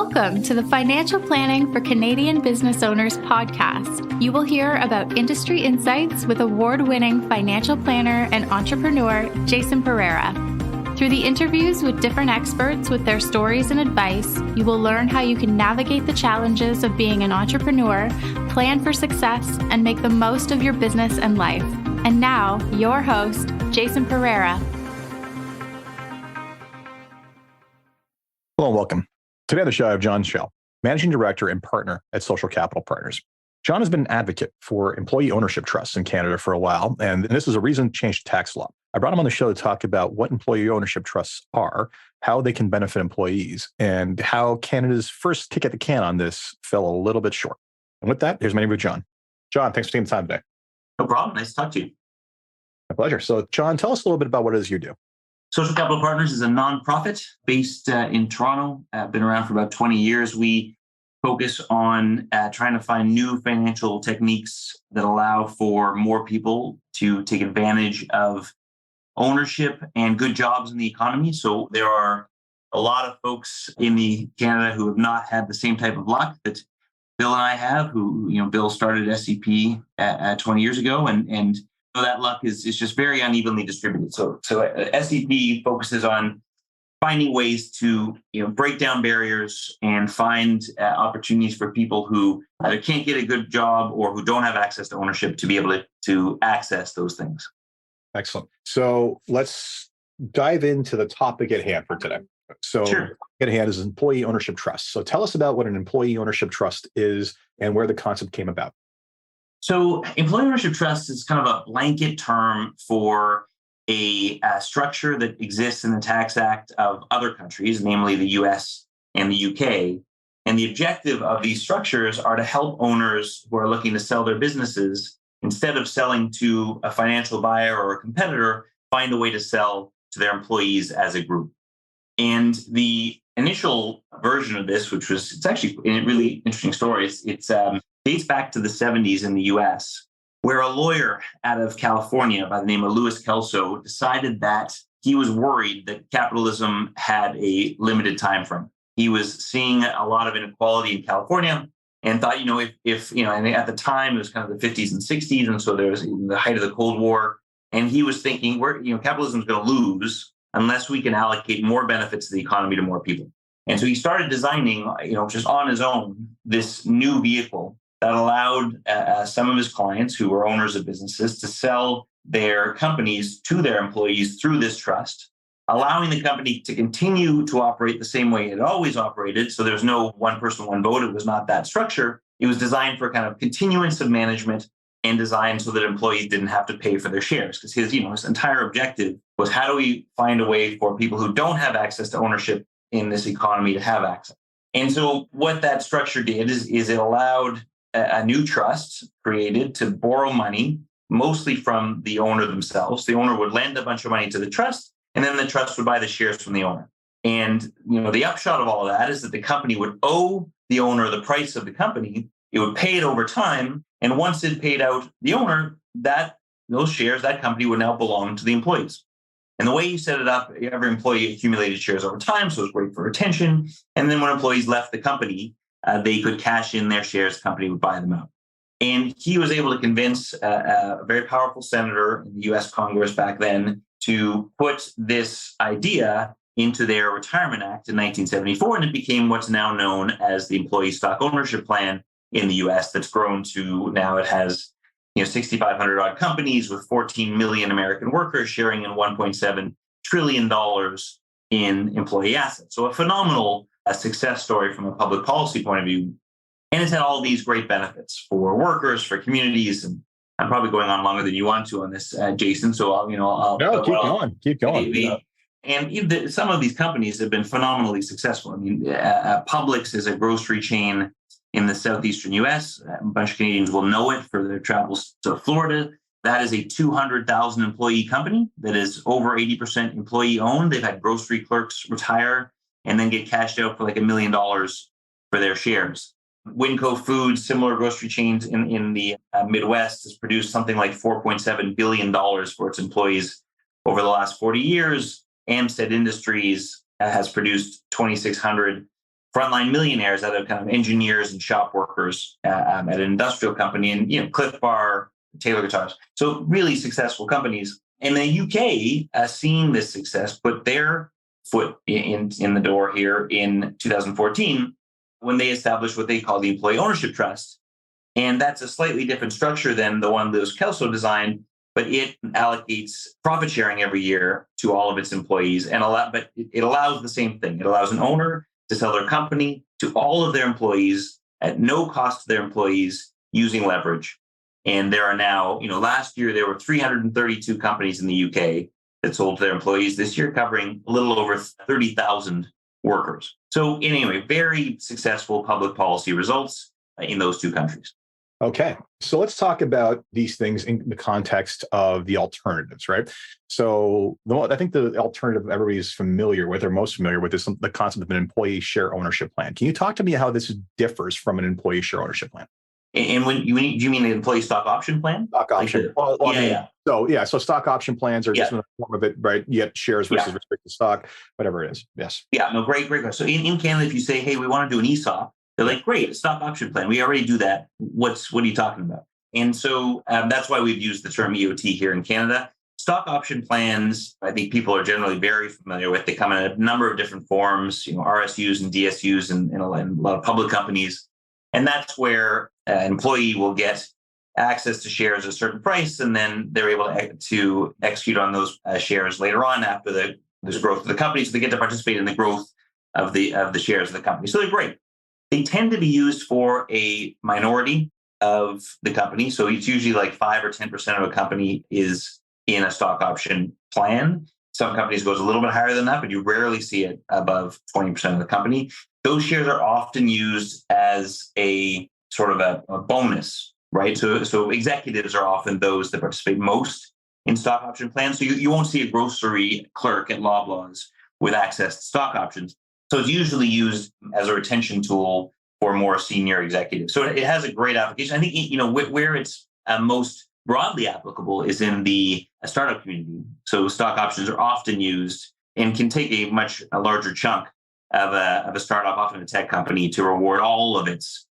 Welcome to the Financial Planning for Canadian Business Owners podcast. You will hear about industry insights with award-winning financial planner and entrepreneur Jason Pereira. Through the interviews with different experts with their stories and advice, you will learn how you can navigate the challenges of being an entrepreneur, plan for success, and make the most of your business and life. And now, your host, Jason Pereira. Hello and welcome. Today on the show, I have Jon Shell, Managing Director and Partner at Social Capital Partners. Jon has been an advocate for employee ownership trusts in Canada for a while, and this is a recent change to tax law. I brought him on the show to talk about what employee ownership trusts are, how they can benefit employees, and how Canada's first kick at the can on this fell a little bit short. And with that, here's my name with Jon. Jon, thanks for taking the time today. No problem. Nice to talk to you. My pleasure. So, Jon, tell us a little bit about what it is you do. Social Capital Partners is a nonprofit based in Toronto. Been around for about 20 years. We focus on trying to find new financial techniques that allow for more people to take advantage of ownership and good jobs in the economy. So there are a lot of folks in Canada who have not had the same type of luck that Bill and I have. Bill started SCP 20 years ago, and that luck is just very unevenly distributed. So SCP focuses on finding ways to break down barriers and find opportunities for people who either can't get a good job or who don't have access to ownership to be able to access those things. Excellent. So let's dive into the topic at hand for today. So Sure. At hand is employee ownership trust. So tell us about what an employee ownership trust is and where the concept came about. So employee ownership trust is kind of a blanket term for a structure that exists in the tax act of other countries, namely the US and the UK. And the objective of these structures are to help owners who are looking to sell their businesses, instead of selling to a financial buyer or a competitor, find a way to sell to their employees as a group. And the initial version of this, it's actually a really interesting story. It's dates back to the 70s in the US, where a lawyer out of California by the name of Louis Kelso decided that he was worried that capitalism had a limited time frame. He was seeing a lot of inequality in California and thought, if and at the time it was kind of the 50s and 60s, and so there was the height of the Cold War, and he was thinking, capitalism is going to lose unless we can allocate more benefits to the economy to more people. And so he started designing, just on his own, this new vehicle that allowed some of his clients who were owners of businesses to sell their companies to their employees through this trust, allowing the company to continue to operate the same way it always operated. So there's no one person, one vote. It was not that structure. It was designed for kind of continuance of management and designed so that employees didn't have to pay for their shares. Because his entire objective was, how do we find a way for people who don't have access to ownership in this economy to have access? And so what that structure did is it allowed a new trust created to borrow money, mostly from the owner themselves. The owner would lend a bunch of money to the trust, and then the trust would buy the shares from the owner. And the upshot of all of that is that the company would owe the owner the price of the company. It would pay it over time, and once it paid out the owner, those shares, that company would now belong to the employees. And the way you set it up, every employee accumulated shares over time, so it was great for retention. And then when employees left the company, they could cash in their shares, the company would buy them out. And he was able to convince a very powerful senator in the US Congress back then to put this idea into their Retirement Act in 1974, and it became what's now known as the Employee Stock Ownership Plan in the US, that's grown to now it has 6,500 odd companies with 14 million American workers sharing in $1.7 trillion in employee assets. So a phenomenal success story from a public policy point of view. And it's had all these great benefits for workers, for communities. And I'm probably going on longer than you want to on this, Jason. So keep going. And some of these companies have been phenomenally successful. I mean, Publix is a grocery chain in the southeastern US. A bunch of Canadians will know it for their travels to Florida. That is a 200,000 employee company that is over 80% employee owned. They've had grocery clerks retire and then get cashed out for like $1 million for their shares. Winco Foods, similar grocery chains in the Midwest, has produced something like $4.7 billion for its employees over the last 40 years. Amstead Industries has produced 2,600 frontline millionaires that are kind of engineers and shop workers at an industrial company, and Cliff Bar, Taylor Guitars. So really successful companies. And the UK, seeing this success, put their foot in the door here in 2014 when they established what they call the Employee Ownership Trust. And that's a slightly different structure than the one Lewis Kelso designed, but it allocates profit sharing every year to all of its employees. But it allows the same thing. It allows an owner to sell their company to all of their employees at no cost to their employees using leverage. And there are now, last year there were 332 companies in the UK that sold to their employees. This year covering a little over 30,000 workers. So anyway, very successful public policy results in those two countries. Okay. So let's talk about these things in the context of the alternatives, right? So I think the alternative everybody's familiar with or most familiar with is the concept of an employee share ownership plan. Can you talk to me how this differs from an employee share ownership plan? And do you mean the employee stock option plan? Stock option. So stock option plans are just in the form of it, right? You get shares versus restricted stock, whatever it is. Yes. Yeah, no, great question. So in Canada, if you say, hey, we want to do an ESOP, they're like, great, a stock option plan. We already do that. What are you talking about? And so that's why we've used the term EOT here in Canada. Stock option plans, I think people are generally very familiar with. They come in a number of different forms, RSUs and DSUs and a lot of public companies. And that's where an employee will get access to shares at a certain price, and then they're able to execute on those shares later on after there's growth of the company. So they get to participate in the growth of the shares of the company. So they're great. They tend to be used for a minority of the company. So it's usually like 5 or 10% of a company is in a stock option plan. Some companies goes a little bit higher than that, but you rarely see it above 20% of the company. Those shares are often used as a sort of a bonus, right? So executives are often those that participate most in stock option plans. So you won't see a grocery clerk at Loblaws with access to stock options. So it's usually used as a retention tool for more senior executives. So it has a great application. I think, where it's most broadly applicable is in the startup community. So stock options are often used and can take a larger chunk of a startup, often a tech company, to reward all of its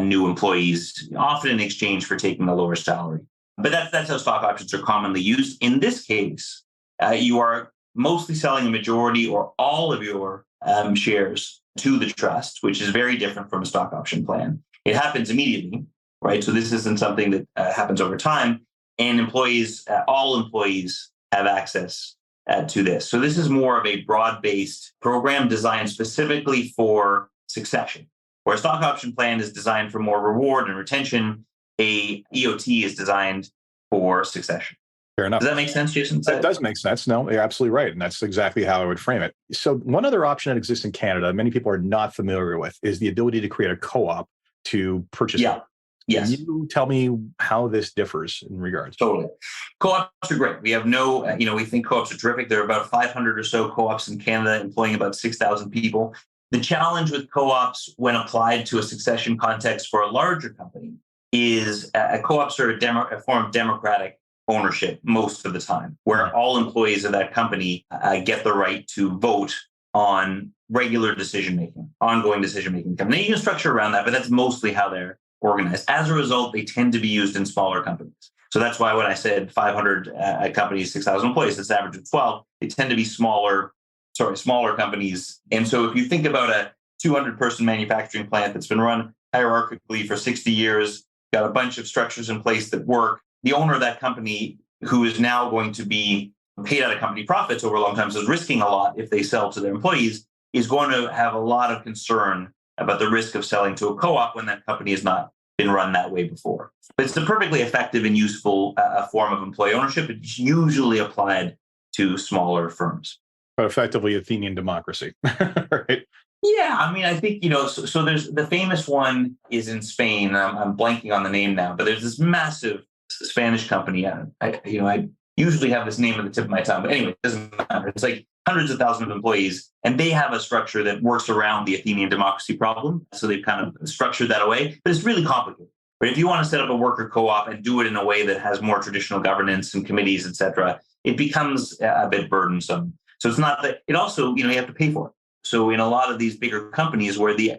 new employees, often in exchange for taking a lower salary. But that's how stock options are commonly used. In this case, you are mostly selling a majority or all of your shares to the trust, which is very different from a stock option plan. It happens immediately, right? So this isn't something that happens over time. And all employees have access to this. So this is more of a broad-based program designed specifically for succession. Where a stock option plan is designed for more reward and retention, a EOT is designed for succession. Fair enough. Does that make sense, Jason? That does make sense. No, you're absolutely right. And that's exactly how I would frame it. So one other option that exists in Canada, many people are not familiar with, is the ability to create a co-op to purchase. Yeah. Yes. Can you tell me how this differs in regards? Totally. Co-ops are great. We have we think co-ops are terrific. There are about 500 or so co-ops in Canada employing about 6,000 people. The challenge with co-ops when applied to a succession context for a larger company is co-ops are a form of democratic ownership most of the time, where all employees of that company get the right to vote on regular decision-making, ongoing decision-making. Now, you can structure around that, but that's mostly how they're organized. As a result, they tend to be used in smaller companies. So that's why when I said 500 companies, 6,000 employees, it's an average of 12. They tend to be smaller companies. And so if you think about a 200-person manufacturing plant that's been run hierarchically for 60 years, got a bunch of structures in place that work, the owner of that company, who is now going to be paid out of company profits over a long time, so is risking a lot if they sell to their employees, is going to have a lot of concern about the risk of selling to a co-op when that company has not been run that way before. But it's a perfectly effective and useful form of employee ownership. It's usually applied to smaller firms. But effectively Athenian democracy, right? Yeah, I mean, I think, so there's the famous one is in Spain. I'm blanking on the name now, but there's this massive Spanish company. I usually have this name at the tip of my tongue, but anyway, it doesn't matter. It's like hundreds of thousands of employees, and they have a structure that works around the Athenian democracy problem. So they've kind of structured that away, but it's really complicated. But if you want to set up a worker co-op and do it in a way that has more traditional governance and committees, et cetera, it becomes a bit burdensome. So it's not that it also, you have to pay for it. So in a lot of these bigger companies where the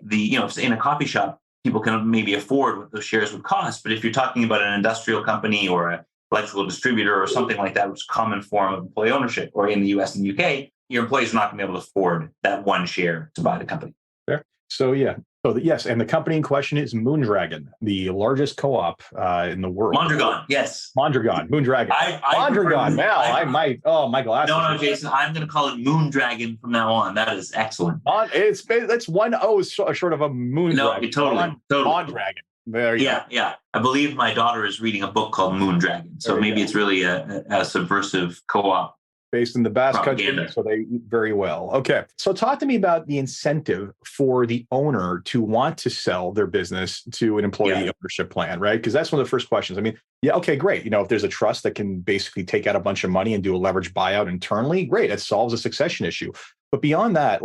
in a coffee shop, people can maybe afford what those shares would cost. But if you're talking about an industrial company or an electrical distributor or something like that, which is a common form of employee ownership, or in the US and the UK, your employees are not going to be able to afford that one share to buy the company. Fair. So yeah. Yes, and the company in question is Mondragon, the largest co-op in the world. Mondragon, yes. Mondragon, Mondragon. Mondragon. My glasses. No, Jason, I'm going to call it Mondragon from now on. That is excellent. That's one O is short of a Moondragon. No, totally. Mondragon. There you go. Yeah. I believe my daughter is reading a book called Mondragon, so maybe it's really a subversive co-op. Based in the Basque Country, so they eat very well. Okay, so talk to me about the incentive for the owner to want to sell their business to an employee ownership plan, right? Because that's one of the first questions. I mean, okay, great. If there's a trust that can basically take out a bunch of money and do a leverage buyout internally, great. It solves a succession issue. But beyond that,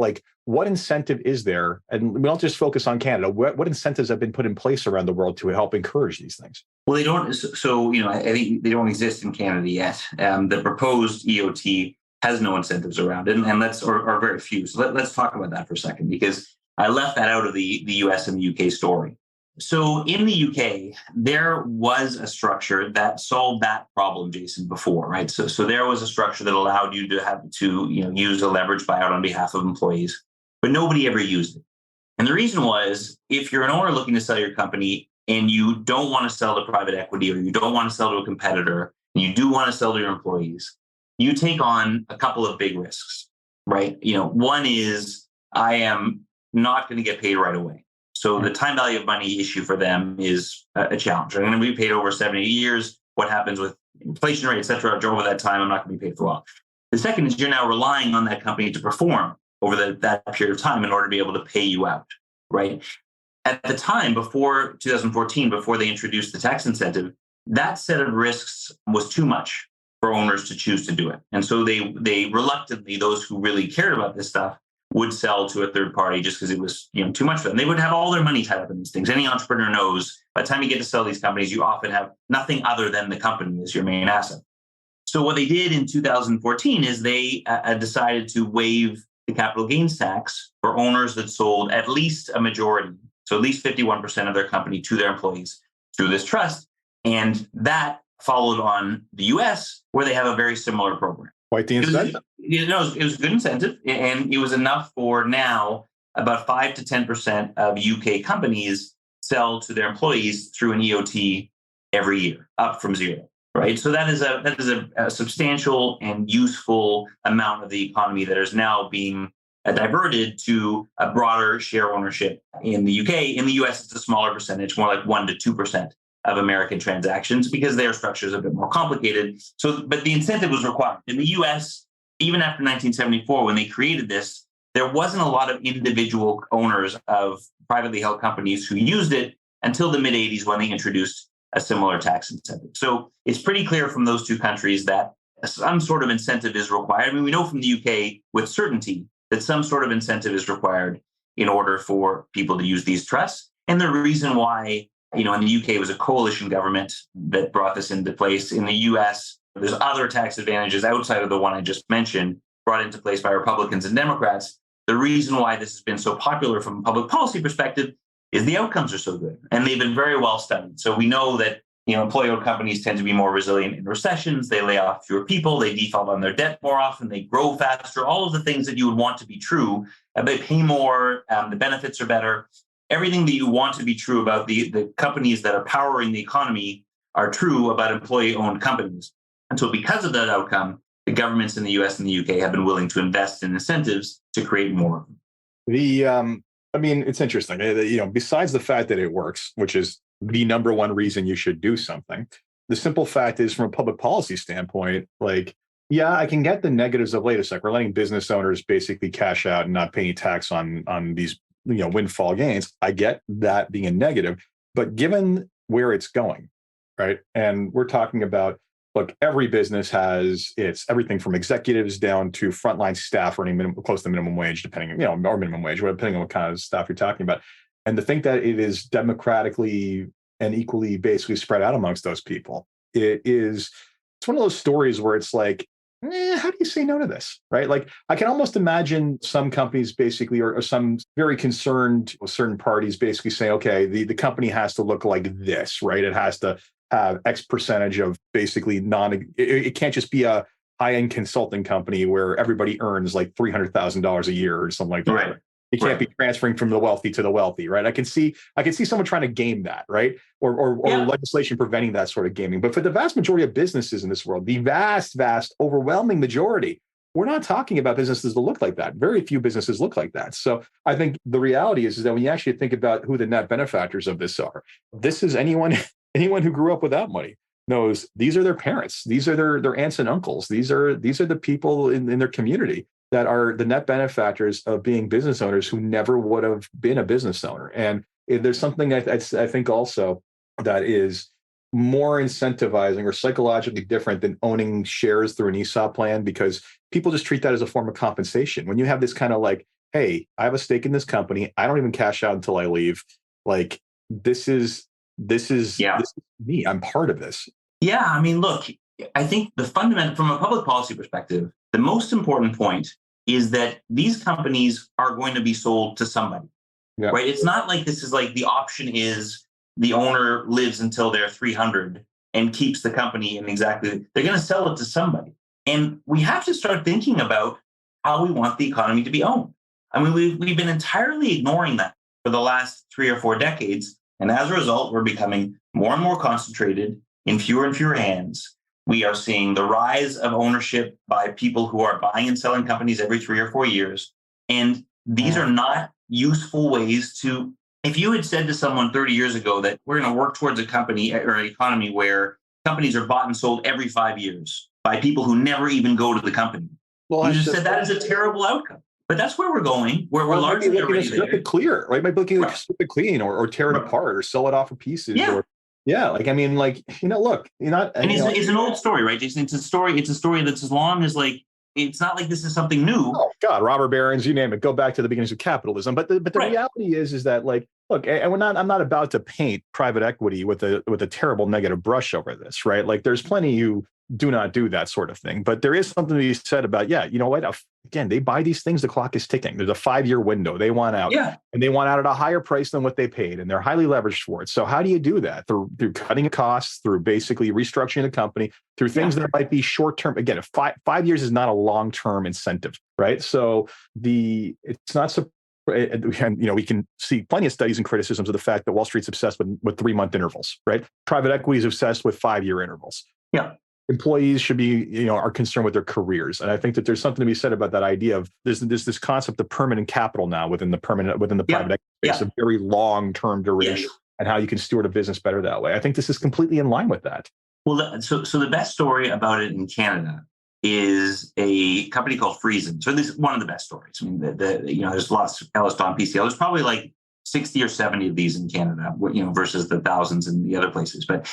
what incentive is there? And we don't just focus on Canada. What incentives have been put in place around the world to help encourage these things? Well, they don't. So, I think they don't exist in Canada yet. The proposed EOT has no incentives around it, and or very few. So let's talk about that for a second, because I left that out of the US and the UK story. So in the UK, there was a structure that solved that problem, Jason, before, right? So there was a structure that allowed you to use a leverage buyout on behalf of employees, but nobody ever used it. And the reason was, if you're an owner looking to sell your company and you don't want to sell to private equity, or you don't want to sell to a competitor, and you do want to sell to your employees, you take on a couple of big risks, right? One is, I am not going to get paid right away. So the time value of money issue for them is a challenge. I'm going to be paid over 70 years. What happens with inflation rate, et cetera, over that time, I'm not going to be paid for a while. The second is, you're now relying on that company to perform over that period of time in order to be able to pay you out, right? At the time, before 2014, before they introduced the tax incentive, that set of risks was too much for owners to choose to do it. And so they reluctantly, those who really cared about this stuff, would sell to a third party just because it was too much for them. They would have all their money tied up in these things. Any entrepreneur knows by the time you get to sell these companies, you often have nothing other than the company as your main asset. So what they did in 2014 is they decided to waive the capital gains tax for owners that sold at least a majority, so at least 51% of their company, to their employees through this trust. And that followed on the US, where they have a very similar program. Quite the incentive. It was a good incentive, and it was enough for now about 5 to 10% of UK companies sell to their employees through an EOT every year, up from zero, right? So that is a substantial and useful amount of the economy that is now being diverted to a broader share ownership in the UK. In the US, it's a smaller percentage, more like 1 to 2% of American transactions, because their structure is a bit more complicated. But the incentive was required. In the US, even after 1974, when they created this, there wasn't a lot of individual owners of privately held companies who used it until the mid-'80s, when they introduced a similar tax incentive. So it's pretty clear from those two countries that some sort of incentive is required. I mean, we know from the UK with certainty that some sort of incentive is required in order for people to use these trusts. And the reason why, in the UK, it was a coalition government that brought this into place. In the US, there's other tax advantages outside of the one I just mentioned, brought into place by Republicans and Democrats. The reason why this has been so popular from a public policy perspective is the outcomes are so good, and they've been very well studied. So we know that employee-owned companies tend to be more resilient in recessions. They lay off fewer people. They default on their debt more often. They grow faster. All of the things that you would want to be true. They pay more. The benefits are better. Everything that you want to be true about the companies that are powering the economy are true about employee-owned companies. And so because of that outcome, the governments in the US and the UK have been willing to invest in incentives to create more of them. It's interesting. Besides the fact that it works, which is the number one reason you should do something, the simple fact is, from a public policy standpoint, I can get the negatives of latest, we're letting business owners basically cash out and not pay any tax on these windfall gains. I get that being a negative, but given where it's going, right? And we're talking about, look, every business has everything from executives down to frontline staff earning close to minimum wage, depending, or minimum wage, depending on what kind of staff you're talking about. And to think that it is democratically and equally basically spread out amongst those people, it's one of those stories where it's how do you say no to this, right? Like I can almost imagine some companies basically, or some very concerned certain parties basically saying, okay, the company has to look like this, right? It has to have X percentage of basically it can't just be a high-end consulting company where everybody earns like $300,000 a year or something like that. Right. It can't be transferring from the wealthy to the wealthy, right? I can see someone trying to game that, right? Or legislation preventing that sort of gaming. But for the vast majority of businesses in this world, the vast, overwhelming majority, we're not talking about businesses that look like that. Very few businesses look like that. So I think the reality is that when you actually think about who the net benefactors of this are, this is anyone who grew up without money knows these are their parents, these are their aunts and uncles, these are the people in their community that are the net benefactors of being business owners who never would have been a business owner. And there's something I think also that is more incentivizing or psychologically different than owning shares through an ESOP plan, because people just treat that as a form of compensation. When you have this kind of like, hey, I have a stake in this company, I don't even cash out until I leave. Like this is me. I'm part of this. Yeah. I mean, look, I think the fundamental, from a public policy perspective, the most important point is that these companies are going to be sold to somebody, right? It's not like this is like the option is the owner lives until they're 300 and keeps the company, and they're going to sell it to somebody. And we have to start thinking about how we want the economy to be owned. I mean, we've been entirely ignoring that for the last 3 or 4 decades. And as a result, we're becoming more and more concentrated in fewer and fewer hands. We are seeing the rise of ownership by people who are buying and selling companies every 3 or 4 years. And these are not useful ways to, if you had said to someone 30 years ago that we're going to work towards a company or an economy where companies are bought and sold every 5 years by people who never even go to the company, you just said that is a terrible outcome. But that's where we're going, where we're largely already there. Strip it clear, right? Might be looking like strip it clean or tear it apart or sell it off of pieces. Yeah. Like, I mean, like, look, you're not. And it's an old story, right, Jason? It's a story that's as long as like, it's not like this is something new. Oh God, robber barons, you name it. Go back to the beginnings of capitalism. But the reality is that like, look, and I'm not about to paint private equity with a terrible negative brush over this, right? Like there's plenty who do not do that sort of thing. But there is something to be said about, you know what? Again, they buy these things, the clock is ticking. There's a 5-year window. They want out. Yeah. And they want out at a higher price than what they paid. And they're highly leveraged for it. So how do you do that? Through cutting costs, through basically restructuring the company, through things that might be short-term. Again, 5 years is not a long-term incentive, right? So it's not so. And we can see plenty of studies and criticisms of the fact that Wall Street's obsessed with 3-month intervals, right? Private equity is obsessed with 5-year intervals. Yeah. Employees should be, are concerned with their careers. And I think that there's something to be said about that idea of there's this concept of permanent capital now within the private equity space, a very long-term duration, and how you can steward a business better that way. I think this is completely in line with that. Well, so the best story about it in Canada is a company called Friesen. So this is one of the best stories. I mean, there's lots of Elliston, PCL. There's probably like 60 or 70 of these in Canada, versus the thousands in the other places. But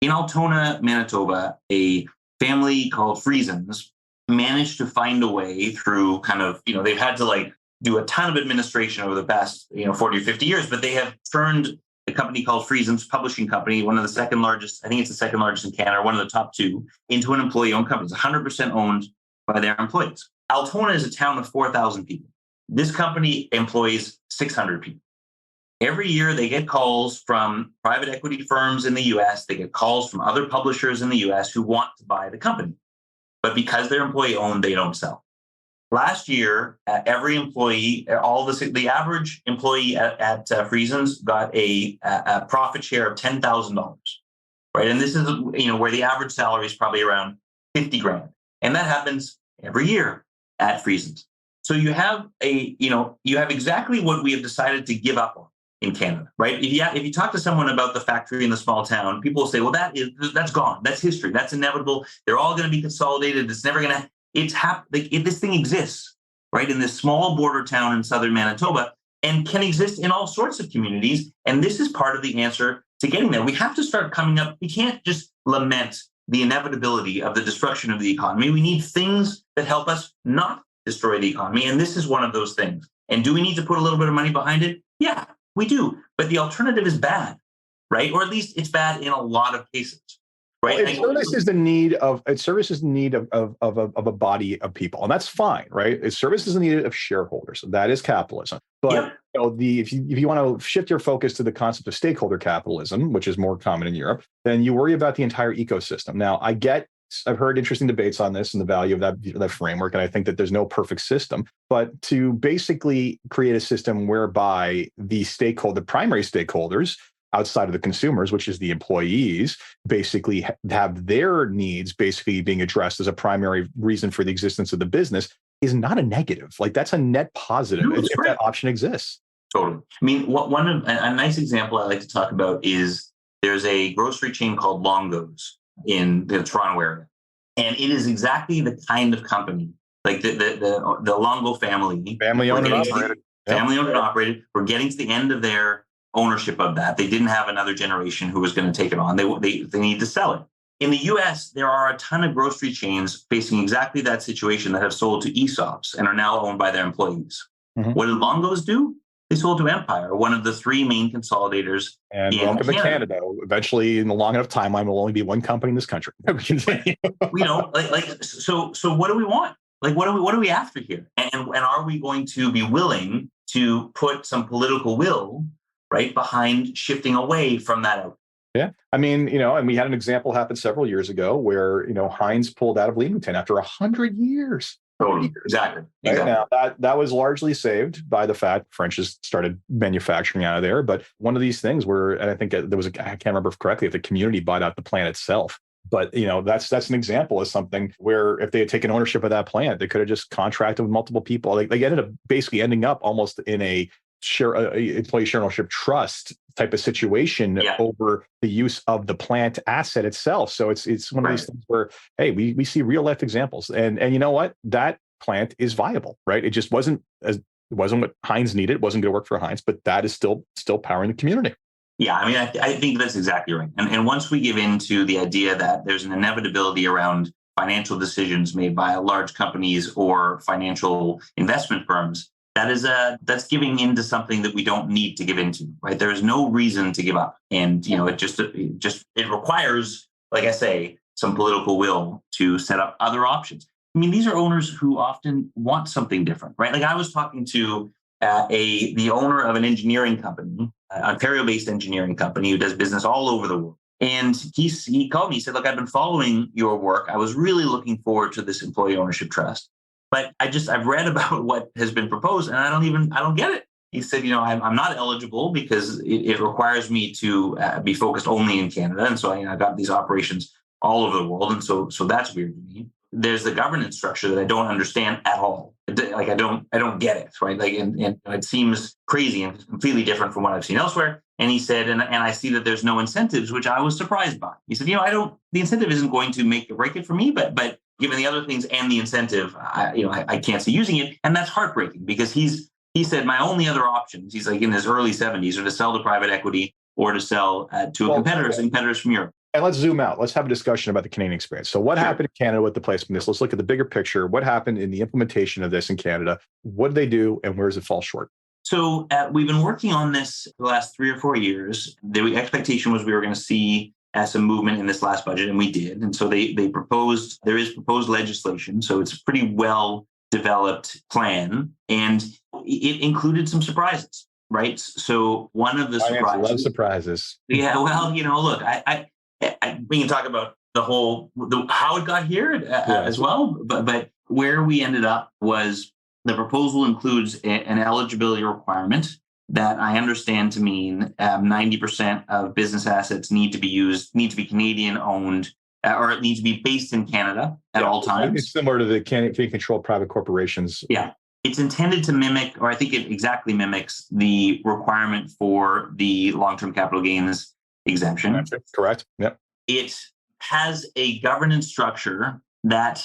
in Altona, Manitoba, a family called Friesen's managed to find a way through kind of, they've had to like do a ton of administration over the past, 40 or 50 years, but they have turned a company called Friesen's publishing company, one of the second largest, I think it's the second largest in Canada, one of the top 2, into an employee-owned company. It's 100% owned by their employees. Altona is a town of 4,000 people. This company employs 600 people. Every year, they get calls from private equity firms in the US. They get calls from other publishers in the US who want to buy the company. But because they're employee-owned, they don't sell. Last year, every employee, the average employee at Friesen's got a profit share of $10,000, right? And this is, where the average salary is probably around 50 grand. And that happens every year at Friesen's. So you have exactly what we have decided to give up on in Canada, right? If you talk to someone about the factory in the small town, people will say, well, that's gone. That's history. That's inevitable. They're all going to be consolidated. It's never going to, this thing exists, right? In this small border town in southern Manitoba, and can exist in all sorts of communities. And this is part of the answer to getting there. We have to start coming up. We can't just lament the inevitability of the destruction of the economy. We need things that help us not destroy the economy. And this is one of those things. And do we need to put a little bit of money behind it? Yeah, we do. But the alternative is bad, right? Or at least it's bad in a lot of cases. right? It services the need of a body of people, and that's fine, right? It services the need of shareholders. That is capitalism. But if you want to shift your focus to the concept of stakeholder capitalism, which is more common in Europe, then you worry about the entire ecosystem. Now, I've heard interesting debates on this and the value of that framework, and I think that there's no perfect system. But to basically create a system whereby the primary stakeholders outside of the consumers, which is the employees, basically have their needs basically being addressed as a primary reason for the existence of the business is not a negative. Like, that's a net positive if that option exists. Totally. I mean, a nice example I like to talk about is there's a grocery chain called Longo's in the Toronto area. And it is exactly the kind of company, like the Longo family. Family owned and operated. Family owned and operated. We're getting to the end of their ownership of that. They didn't have another generation who was going to take it on. They need to sell it. In the US, there are a ton of grocery chains facing exactly that situation that have sold to ESOPs and are now owned by their employees. Mm-hmm. What did Longo's do? They sold to Empire, one of the three main consolidators. And welcome to Canada. Eventually, in the long enough timeline, will only be one company in this country. So what do we want? Like, what are we after here? And are we going to be willing to put some political will right behind shifting away from that out? Yeah. I mean, and we had an example happen several years ago where, Heinz pulled out of Leamington after 100 years. Totally. Exactly. Right? Now, that was largely saved by the fact French has started manufacturing out of there. But one of these things where, and I think there was, I can't remember correctly, if the community bought out the plant itself. But, that's an example of something where if they had taken ownership of that plant, they could have just contracted with multiple people. They ended up basically ending up almost in a employee share ownership trust type of situation over the use of the plant asset itself. So it's one of these things where, hey, we see real life examples, and you know what, that plant is viable, right? It just wasn't what Heinz needed. It wasn't going to work for Heinz, but that is still powering the community. Yeah, I mean, I think that's exactly right. And once we give into the idea that there's an inevitability around financial decisions made by large companies or financial investment firms, that's giving into something that we don't need to give into, right? There is no reason to give up. And, it requires, like I say, some political will to set up other options. I mean, these are owners who often want something different, right? Like, I was talking to the owner of an engineering company, Ontario-based engineering company who does business all over the world. And he called me, he said, look, I've been following your work. I was really looking forward to this employee ownership trust. But I've read about what has been proposed and I don't get it. He said, I'm not eligible because it requires me to be focused only in Canada. And so I got these operations all over the world. And so that's weird to me. There's the governance structure that I don't understand at all. Like, I don't get it, right? Like, and it seems crazy and completely different from what I've seen elsewhere. And he said, and I see that there's no incentives, which I was surprised by. He said, the incentive isn't going to make or break it for me, but given the other things and the incentive, I can't see using it. And that's heartbreaking because he said, my only other options, he's like in his early 70s, are to sell to private equity or to sell to competitors from Europe. And let's zoom out. Let's have a discussion about the Canadian experience. So what happened in Canada with the placement of this? Let's look at the bigger picture. What happened in the implementation of this in Canada? What did they do and where does it fall short? So we've been working on this for the last 3 or 4 years. The expectation was we were going to see some movement in this last budget, and we did. And so there is proposed legislation. So it's a pretty well-developed plan, and it included some surprises, right? So one of the surprises... I love surprises. Yeah, well, look, we can talk about how it got here as well, but where we ended up was the proposal includes an eligibility requirement that I understand to mean 90% of business assets need to be Canadian owned, or it needs to be based in Canada at all times. It's similar to the Canadian-controlled private corporations. Yeah. It's intended to mimic, or I think it exactly mimics, the requirement for the long-term capital gains exemption. Correct. Yep. It has a governance structure that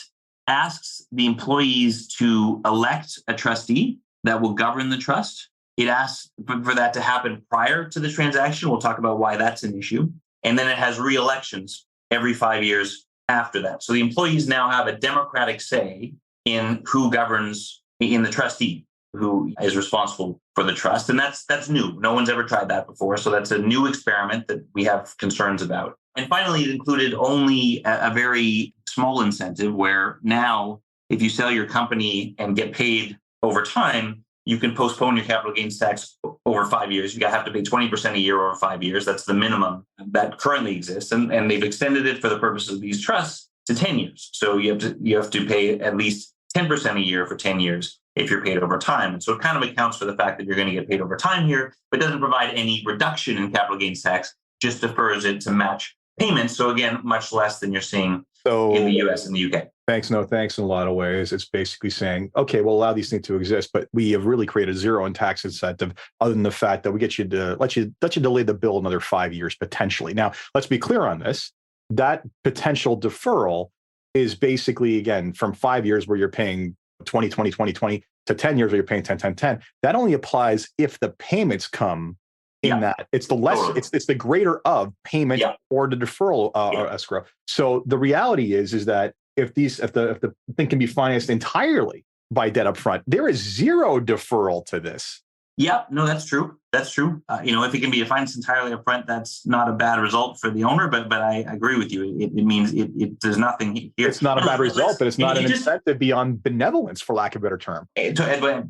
asks the employees to elect a trustee that will govern the trust. It asks for that to happen prior to the transaction. We'll talk about why that's an issue. And then it has re-elections every 5 years after that. So the employees now have a democratic say in who governs, in the trustee who is responsible for the trust. And that's new. No one's ever tried that before. So that's a new experiment that we have concerns about. And finally, it included only a very small incentive where now, if you sell your company and get paid over time, you can postpone your capital gains tax over 5 years. You have to pay 20% a year over 5 years. That's the minimum that currently exists. And they've extended it for the purposes of these trusts to 10 years. So you have to pay at least 10% a year for 10 years if you're paid over time. And so it kind of accounts for the fact that you're going to get paid over time here, but doesn't provide any reduction in capital gains tax, just defers it to match payments. So again, much less than you're seeing in the US and the UK. Thanks, no thanks in a lot of ways. It's basically saying, okay, we'll allow these things to exist, but we have really created zero in tax incentive other than the fact that we get you to let you delay the bill another 5 years potentially. Now, let's be clear on this. That potential deferral is basically, again, from 5 years where you're paying 20, 20, 20, 20 to 10 years where you're paying 10, 10, 10. That only applies if the payments come in that. It's the less, it's the greater of payment or the deferral or escrow. So the reality is that if the thing can be financed entirely by debt up front, there is zero deferral to this. Yeah, no, that's true. That's true. If it can be financed entirely upfront, that's not a bad result for the owner. But I agree with you. It means there's nothing here. It's not a bad result, but it's not an incentive beyond benevolence, for lack of a better term.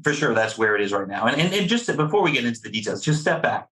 For sure, that's where it is right now. And just before we get into the details, just step back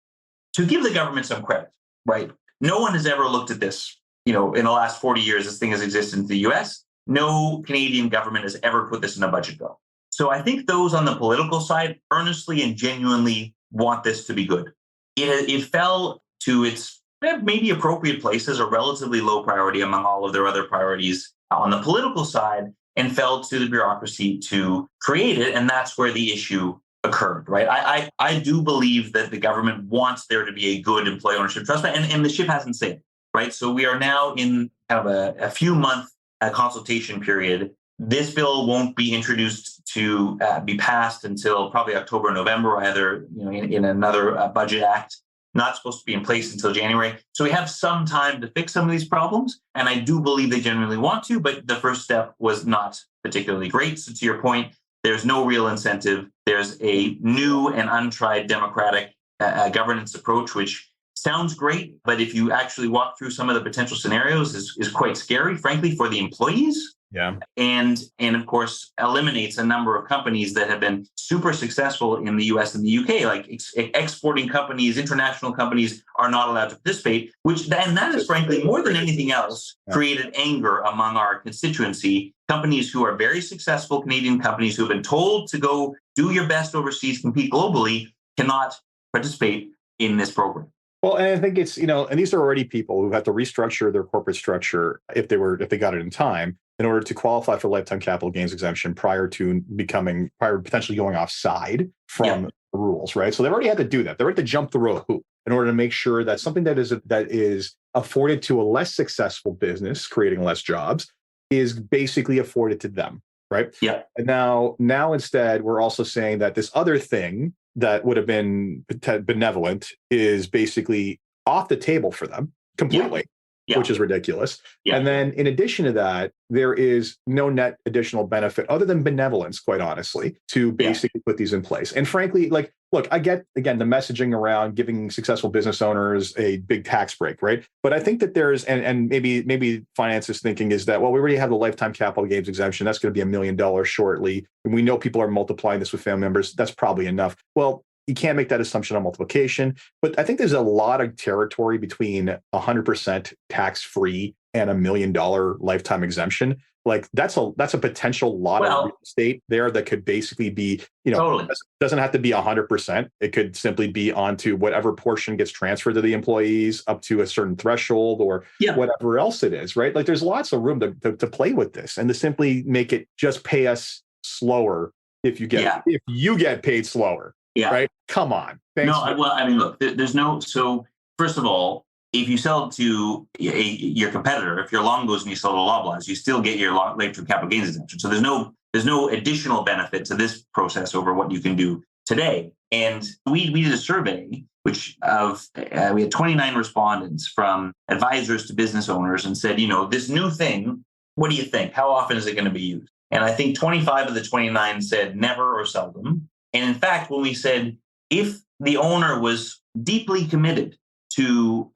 to give the government some credit. Right? No one has ever looked at this. In the last 40 years, this thing has existed in the U.S. No Canadian government has ever put this in a budget bill. So I think those on the political side earnestly and genuinely want this to be good. It fell to its maybe appropriate place as a relatively low priority among all of their other priorities on the political side and fell to the bureaucracy to create it. And that's where the issue occurred, right? I do believe that the government wants there to be a good employee ownership trust, and the ship hasn't sailed, right? So we are now in kind of a few month consultation period. This bill won't be introduced to be passed until probably October, November, either in another budget act. Not supposed to be in place until January. So we have some time to fix some of these problems. And I do believe they genuinely want to, but the first step was not particularly great. So to your point, there's no real incentive. There's a new and untried democratic governance approach, which sounds great. But if you actually walk through some of the potential scenarios, is quite scary, frankly, for the employees. Yeah. And of course, eliminates a number of companies that have been super successful in the US and the UK, like exporting companies, international companies are not allowed to participate, and that is frankly, more than anything else, created anger among our constituency. Companies who are very successful, Canadian companies who have been told to go do your best overseas, compete globally, cannot participate in this program. Well, and I think it's, and these are already people who have to restructure their corporate structure if they got it in time in order to qualify for lifetime capital gains exemption prior to potentially going offside from the rules, right? So they've already had to do that. They've already had to jump through a hoop in order to make sure that something that is afforded to a less successful business, creating less jobs, is basically afforded to them, right? Yeah. And now instead, we're also saying that this other thing that would have been benevolent is basically off the table for them completely, which is ridiculous. Yeah. And then in addition to that, there is no net additional benefit other than benevolence, quite honestly, to basically put these in place. And frankly, look, I get, again, the messaging around giving successful business owners a big tax break, right? But I think that there's, and maybe finance is thinking is that, well, we already have the lifetime capital gains exemption. That's going to be $1 million shortly. And we know people are multiplying this with family members. That's probably enough. Well, you can't make that assumption on multiplication, but I think there's a lot of territory between 100% tax-free and $1 million lifetime exemption. Like that's a potential lot of real estate there that could basically be, doesn't have to be 100%. It could simply be onto whatever portion gets transferred to the employees up to a certain threshold or whatever else it is, right? Like there's lots of room to play with this and to simply make it just pay us slower if you get paid slower. Yeah. Right. Come on. Thanks. Look, there's no. So first of all, if you sell to your competitor, if your long goes and you sell to Loblaws, you still get your lifetime capital gains exemption. So there's no additional benefit to this process over what you can do today. And we did a survey, we had 29 respondents from advisors to business owners and said, this new thing, what do you think? How often is it going to be used? And I think 25 of the 29 said never or seldom. And in fact, when we said, if the owner was deeply committed to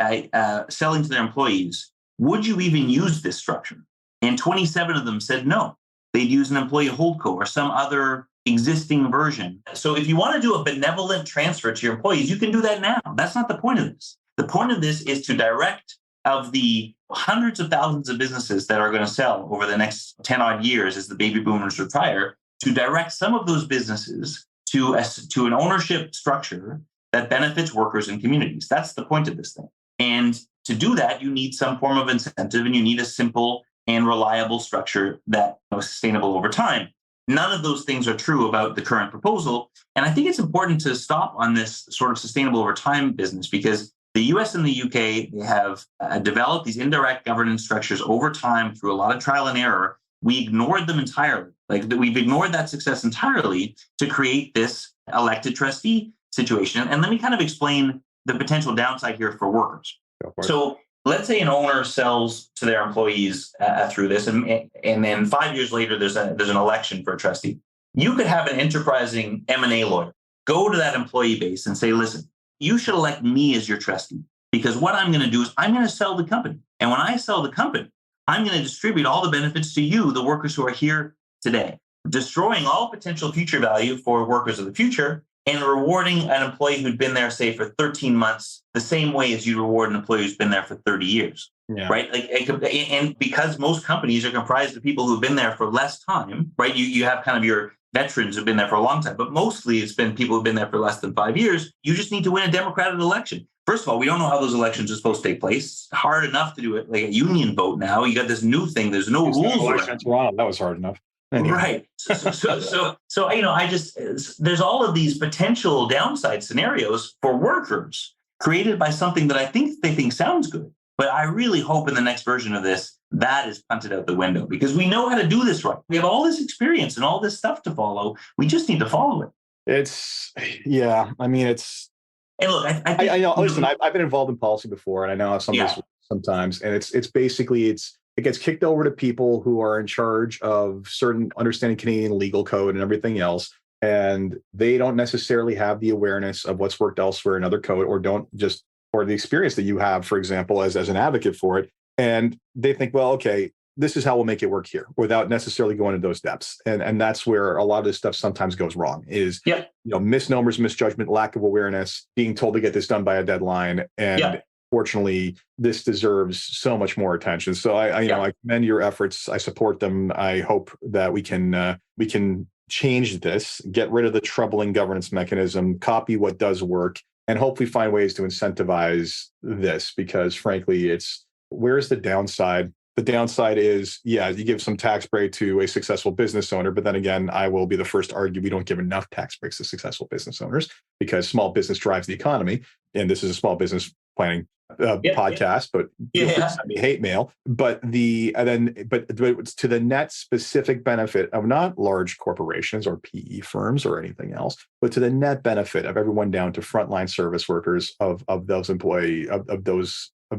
selling to their employees, would you even use this structure? And 27 of them said no. They'd use an employee holdco or some other existing version. So if you want to do a benevolent transfer to your employees, you can do that now. That's not the point of this. The point of this is to direct of the hundreds of thousands of businesses that are going to sell over the next 10 odd years as the baby boomers retire, to direct some of those businesses to an ownership structure that benefits workers and communities. That's the point of this thing. And to do that, you need some form of incentive, and you need a simple and reliable structure that is sustainable over time. None of those things are true about the current proposal. And I think it's important to stop on this sort of sustainable over time business, because the US and the UK, they have developed these indirect governance structures over time through a lot of trial and error. We ignored them entirely. We've ignored that success entirely to create this elected trustee situation. And let me kind of explain the potential downside here for workers. So let's say an owner sells to their employees through this, and then 5 years later, there's an election for a trustee. You could have an enterprising M&A lawyer go to that employee base and say, listen, you should elect me as your trustee, because what I'm going to do is I'm going to sell the company. And when I sell the company, I'm going to distribute all the benefits to you, the workers who are here today, destroying all potential future value for workers of the future and rewarding an employee who'd been there, say, for 13 months, the same way as you reward an employee who's been there for 30 years, right? And because most companies are comprised of people who've been there for less time, right? You have kind of your veterans who've been there for a long time, but mostly it's been people who've been there for less than 5 years. You just need to win a democratic election. First of all, we don't know how those elections are supposed to take place. It's hard enough to do it like a union vote now. You got this new thing. There's no rules around. Toronto, that was hard enough. Anyway. Right. So there's all of these potential downside scenarios for workers created by something that I think they think sounds good. But I really hope in the next version of this, that is punted out the window, because we know how to do this right. We have all this experience and all this stuff to follow. We just need to follow it. And look, I know. Listen, I've been involved in policy before, and I know how some of this sometimes, and it's basically it gets kicked over to people who are in charge of certain understanding Canadian legal code and everything else, and they don't necessarily have the awareness of what's worked elsewhere in other code, or the experience that you have, for example, as an advocate for it, and they think, well, okay, this is how we'll make it work here, without necessarily going into those depths. And that's where a lot of this stuff sometimes goes wrong, is misnomers, misjudgment, lack of awareness, being told to get this done by a deadline. And fortunately, this deserves so much more attention. So I commend your efforts. I support them. I hope that we can change this, get rid of the troubling governance mechanism, copy what does work, and hopefully find ways to incentivize this, because frankly, where's the downside? The downside is, you give some tax break to a successful business owner, but then again, I will be the first to argue we don't give enough tax breaks to successful business owners, because small business drives the economy. And this is a small business planning podcast, but send me hate mail. But to the net specific benefit of not large corporations or PE firms or anything else, but to the net benefit of everyone down to frontline service workers of those employee of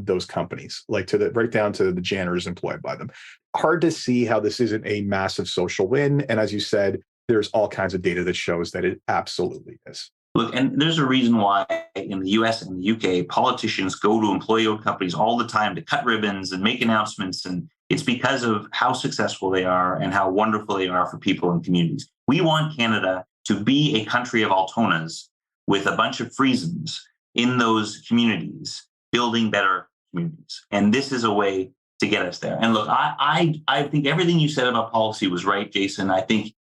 those companies, right down to the janitors employed by them. Hard to see how this isn't a massive social win. And as you said, there's all kinds of data that shows that it absolutely is. Look, and there's a reason why in the US and the UK, politicians go to employee-owned companies all the time to cut ribbons and make announcements. And it's because of how successful they are and how wonderful they are for people and communities. We want Canada to be a country of Altonas with a bunch of Friesens in those communities, building better communities. And this is a way to get us there. And look, I think everything you said about policy was right, Jason. I think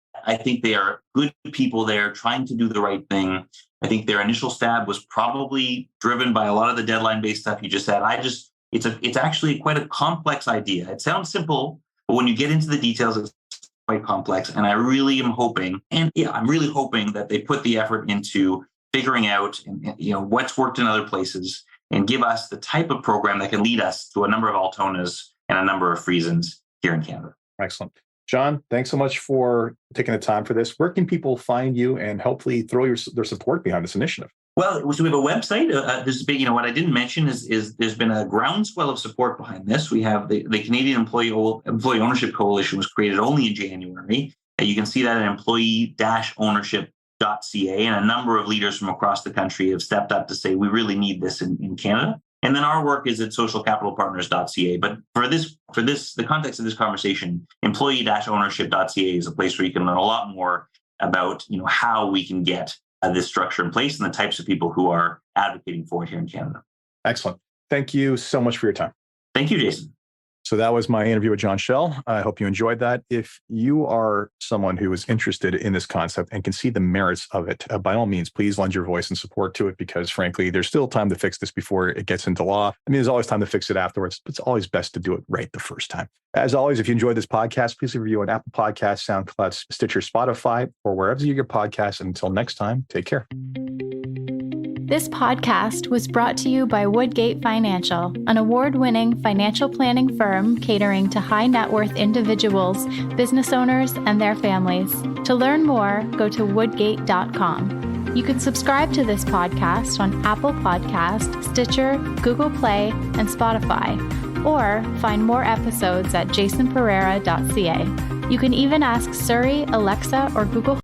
they are good people there trying to do the right thing. I think their initial stab was probably driven by a lot of the deadline-based stuff you just said. It's actually quite a complex idea. It sounds simple, but when you get into the details, it's quite complex. And I really am hoping, I'm really hoping that they put the effort into figuring out, what's worked in other places, and give us the type of program that can lead us to a number of Altonas and a number of Friesens here in Canada. Excellent. John, thanks so much for taking the time for this. Where can people find you and hopefully throw their support behind this initiative? Well, so we have a website. This is big. What I didn't mention is there's been a groundswell of support behind this. We have the Canadian Employee Ownership Coalition was created only in January. You can see that at employee-ownership.ca. and a number of leaders from across the country have stepped up to say, we really need this in Canada. And then our work is at socialcapitalpartners.ca. But for the context of this conversation, employee-ownership.ca is a place where you can learn a lot more about how we can get this structure in place and the types of people who are advocating for it here in Canada. Excellent. Thank you so much for your time. Thank you, Jason. So that was my interview with Jon Shell. I hope you enjoyed that. If you are someone who is interested in this concept and can see the merits of it, by all means, please lend your voice and support to it, because frankly, there's still time to fix this before it gets into law. I mean, there's always time to fix it afterwards, but it's always best to do it right the first time. As always, if you enjoyed this podcast, please leave a review on Apple Podcasts, SoundCloud, Stitcher, Spotify, or wherever you get podcasts. And until next time, take care. This podcast was brought to you by Woodgate Financial, an award-winning financial planning firm catering to high net worth individuals, business owners, and their families. To learn more, go to woodgate.com. You can subscribe to this podcast on Apple Podcasts, Stitcher, Google Play, and Spotify, or find more episodes at jasonpereira.ca. You can even ask Siri, Alexa, or Google